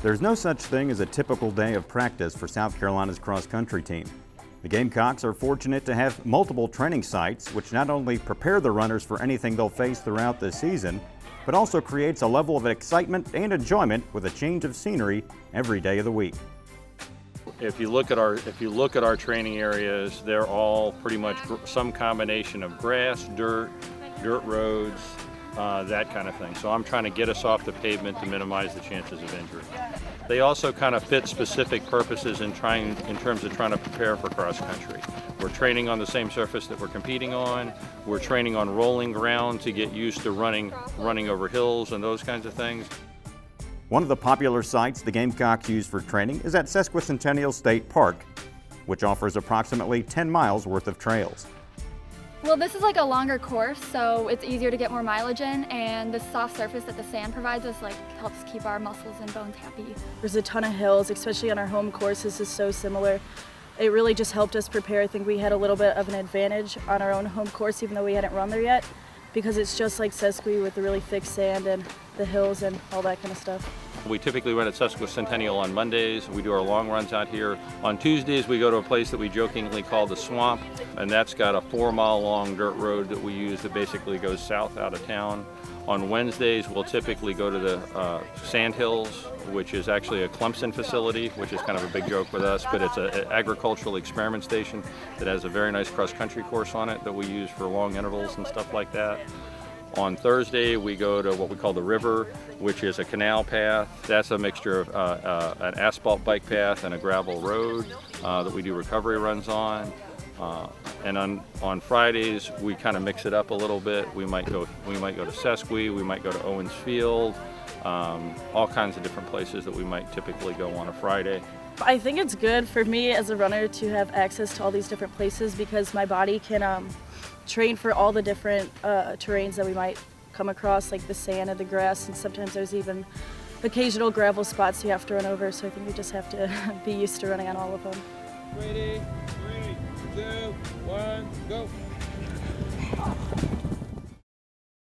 There's no such thing as a typical day of practice for South Carolina's cross-country team. The Gamecocks are fortunate to have multiple training sites, which not only prepare the runners for anything they'll face throughout the season, but also creates a level of excitement and enjoyment with a change of scenery every day of the week. If you look at our training areas, they're all pretty much some combination of grass, dirt roads, that kind of thing. So I'm trying to get us off the pavement to minimize the chances of injury. They also kind of fit specific purposes in terms of trying to prepare for cross country. We're training on the same surface that we're competing on. We're training on rolling ground to get used to running over hills and those kinds of things. One of the popular sites the Gamecocks use for training is at Sesquicentennial State Park, which offers approximately 10 miles worth of trails. Well, this is like a longer course, so it's easier to get more mileage in, and the soft surface that the sand provides us helps keep our muscles and bones happy. There's a ton of hills, especially on our home course. This is so similar. It really just helped us prepare. I think we had a little bit of an advantage on our own home course, even though we hadn't run there yet, because it's just like Sesqui with the really thick sand and the hills and all that kind of stuff. We typically run at Sesquicentennial on Mondays. We do our long runs out here. On Tuesdays, we go to a place that we jokingly call the Swamp, and that's got a 4-mile long dirt road that we use that basically goes south out of town. On Wednesdays, we'll typically go to the Sand Hills, which is actually a Clemson facility, which is kind of a big joke with us, but it's an agricultural experiment station that has a very nice cross-country course on it that we use for long intervals and stuff like that. On Thursday, we go to what we call the River, which is a canal path. That's a mixture of an asphalt bike path and a gravel road that we do recovery runs on. And on Fridays, we kind of mix it up a little bit. We might go to Sesqui, we might go to Owens Field, all kinds of different places that we might typically go on a Friday. I think it's good for me as a runner to have access to all these different places because my body can train for all the different terrains that we might come across, like the sand and the grass, and sometimes there's even occasional gravel spots you have to run over, so I think we just have to be used to running on all of them. Ready, 3, 2, 1, go!